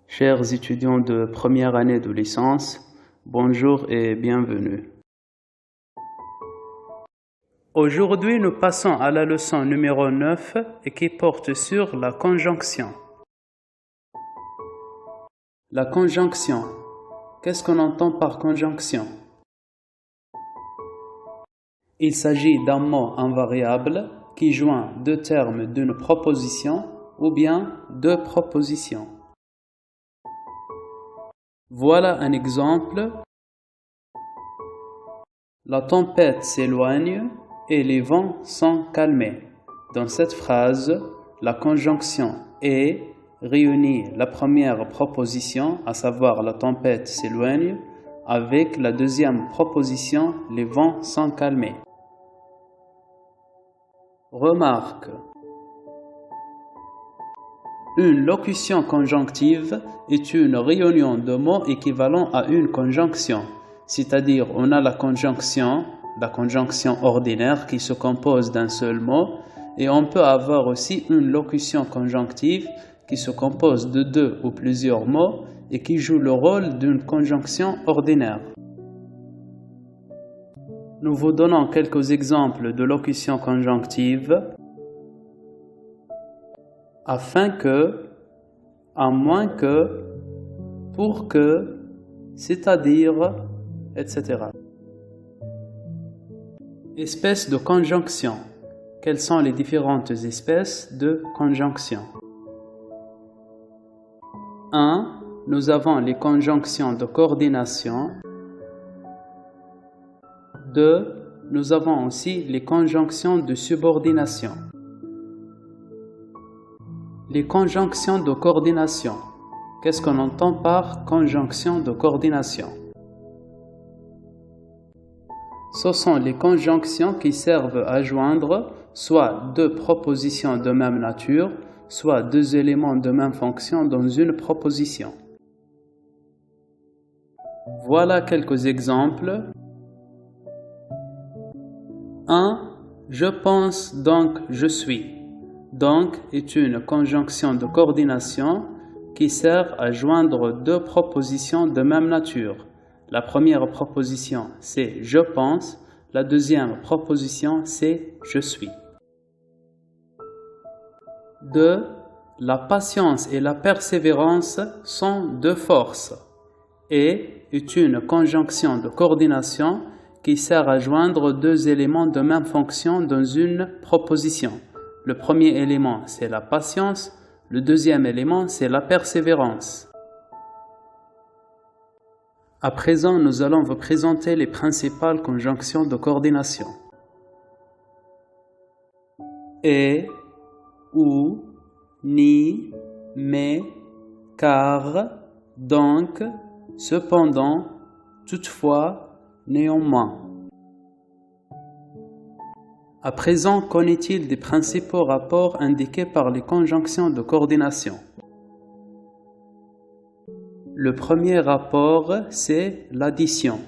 Chers étudiants de première année de licence, bonjour et bienvenue. Aujourd'hui, nous passons à la leçon numéro 9 et qui porte sur la conjonction. La conjonction. Qu'est-ce qu'on entend par conjonction? Il s'agit d'un mot invariable qui joint deux termes d'une proposition ou bien deux propositions. Voilà un exemple. La tempête s'éloigne et les vents sont calmés. Dans cette phrase, la conjonction « et » réunit la première proposition, à savoir la tempête s'éloigne, avec la deuxième proposition « les vents sont calmés ». Remarque. Une locution conjonctive est une réunion de mots équivalents à une conjonction, c'est-à-dire on a la conjonction ordinaire qui se compose d'un seul mot, et on peut avoir aussi une locution conjonctive qui se compose de deux ou plusieurs mots et qui joue le rôle d'une conjonction ordinaire. Nous vous donnons quelques exemples de locutions conjonctives. Afin que, à moins que, pour que, c'est-à-dire, etc. Espèces de conjonction. Quelles sont les différentes espèces de conjonction? 1. Nous avons les conjonctions de coordination. 2. Nous avons aussi les conjonctions de subordination. Les conjonctions de coordination. Qu'est-ce qu'on entend par conjonction de coordination? Ce sont les conjonctions qui servent à joindre soit deux propositions de même nature, soit deux éléments de même fonction dans une proposition. Voilà quelques exemples. 1. Je pense donc je suis. Donc est une conjonction de coordination qui sert à joindre deux propositions de même nature. La première proposition c'est je pense, la deuxième proposition c'est je suis. 2. La patience et la persévérance sont deux forces et est une conjonction de coordination qui sert à joindre deux éléments de même fonction dans une proposition. Le premier élément, c'est la patience. Le deuxième élément, c'est la persévérance. À présent, nous allons vous présenter les principales conjonctions de coordination. Et, ou, ni, mais, car, donc, cependant, toutefois, néanmoins. À présent, qu'en est-il des principaux rapports indiqués par les conjonctions de coordination? Le premier rapport, c'est l'addition.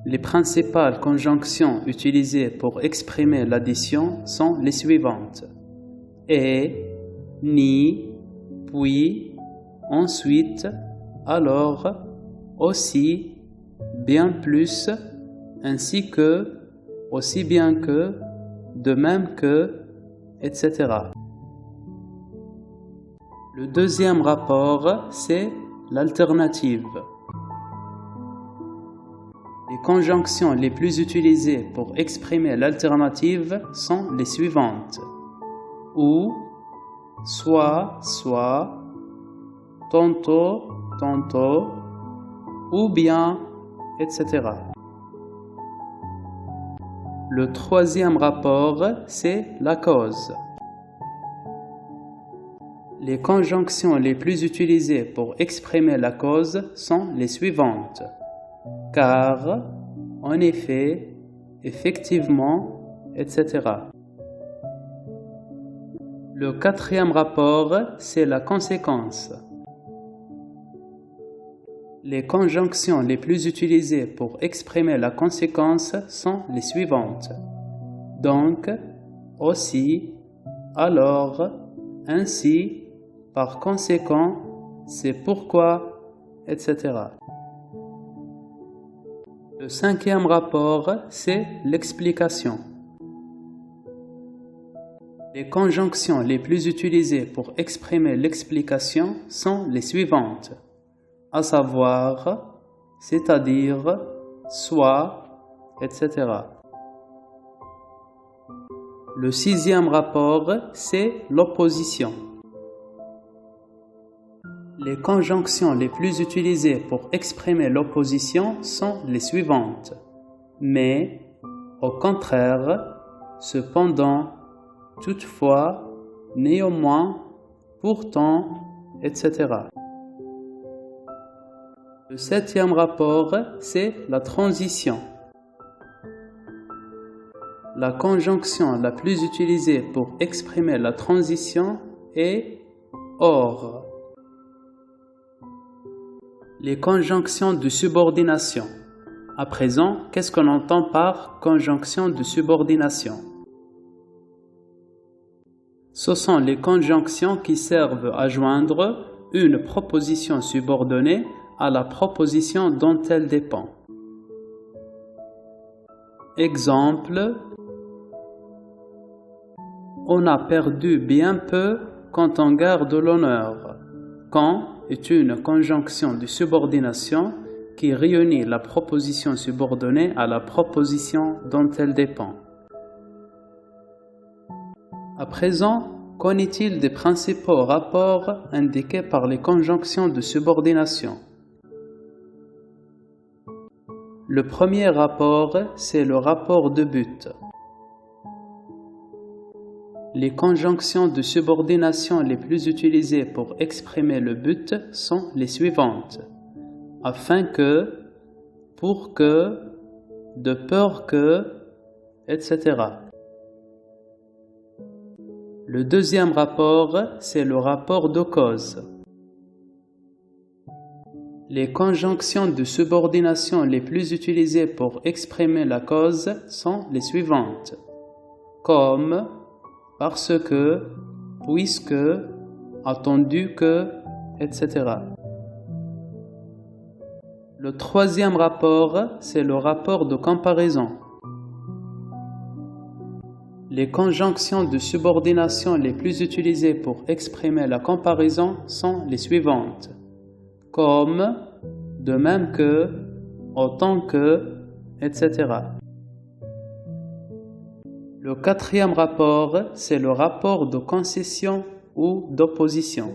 Les principales conjonctions utilisées pour exprimer l'addition sont les suivantes. Et, ni, puis, ensuite, alors, aussi, bien plus, ainsi que, aussi bien que, de même que, etc. Le deuxième rapport, c'est l'alternative. Les conjonctions les plus utilisées pour exprimer l'alternative sont les suivantes. Ou, soit, soit, tantôt, tantôt, ou bien, etc. Le troisième rapport, c'est la cause. Les conjonctions les plus utilisées pour exprimer la cause sont les suivantes. Car, en effet, effectivement, etc. Le quatrième rapport, c'est la conséquence. Les conjonctions les plus utilisées pour exprimer la conséquence sont les suivantes. Donc, aussi, alors, ainsi, par conséquent, c'est pourquoi, etc. Le cinquième rapport, c'est l'explication. Les conjonctions les plus utilisées pour exprimer l'explication sont les suivantes, à savoir, c'est-à-dire, soit, etc. Le sixième rapport, c'est l'opposition. Les conjonctions les plus utilisées pour exprimer l'opposition sont les suivantes, mais, au contraire, cependant, toutefois, néanmoins, pourtant, etc. Le septième rapport, c'est la transition. La conjonction la plus utilisée pour exprimer la transition est or. Les conjonctions de subordination. À présent, qu'est-ce qu'on entend par conjonction de subordination? Ce sont les conjonctions qui servent à joindre une proposition subordonnée à la proposition dont elle dépend. Exemple, on a perdu bien peu quand on garde l'honneur. Quand est une conjonction de subordination qui réunit la proposition subordonnée à la proposition dont elle dépend. À présent, qu'en est-il des principaux rapports indiqués par les conjonctions de subordination? Le premier rapport, c'est le rapport de but. Les conjonctions de subordination les plus utilisées pour exprimer le but sont les suivantes. Afin que, pour que, de peur que, etc. Le deuxième rapport, c'est le rapport de cause. Les conjonctions de subordination les plus utilisées pour exprimer la cause sont les suivantes. Comme, parce que, puisque, attendu que, etc. Le troisième rapport, c'est le rapport de comparaison. Les conjonctions de subordination les plus utilisées pour exprimer la comparaison sont les suivantes. Comme, de même que, autant que, etc. Le quatrième rapport, c'est le rapport de concession ou d'opposition.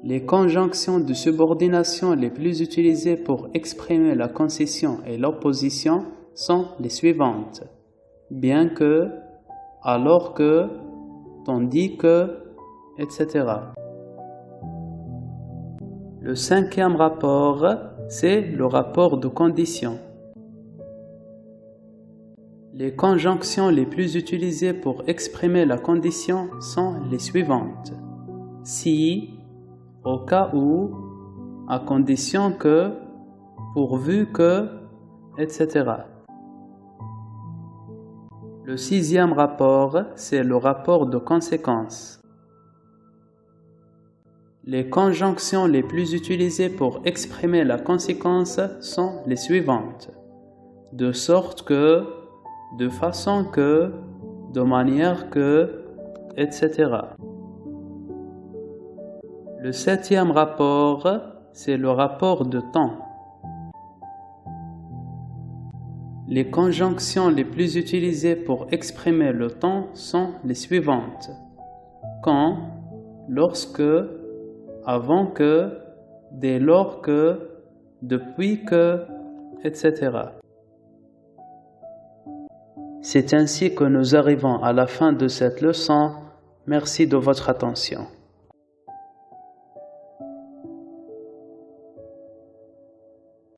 Les conjonctions de subordination les plus utilisées pour exprimer la concession et l'opposition sont les suivantes. Bien que, alors que, tandis que, etc. Le cinquième rapport, c'est le rapport de condition. Les conjonctions les plus utilisées pour exprimer la condition sont les suivantes. Si, au cas où, à condition que, pourvu que, etc. Le sixième rapport, c'est le rapport de conséquence. Les conjonctions les plus utilisées pour exprimer la conséquence sont les suivantes. De sorte que, de façon que, de manière que, etc. Le septième rapport, c'est le rapport de temps. Les conjonctions les plus utilisées pour exprimer le temps sont les suivantes. Quand, lorsque, avant que, dès lors que, depuis que, etc. C'est ainsi que nous arrivons à la fin de cette leçon. Merci de votre attention.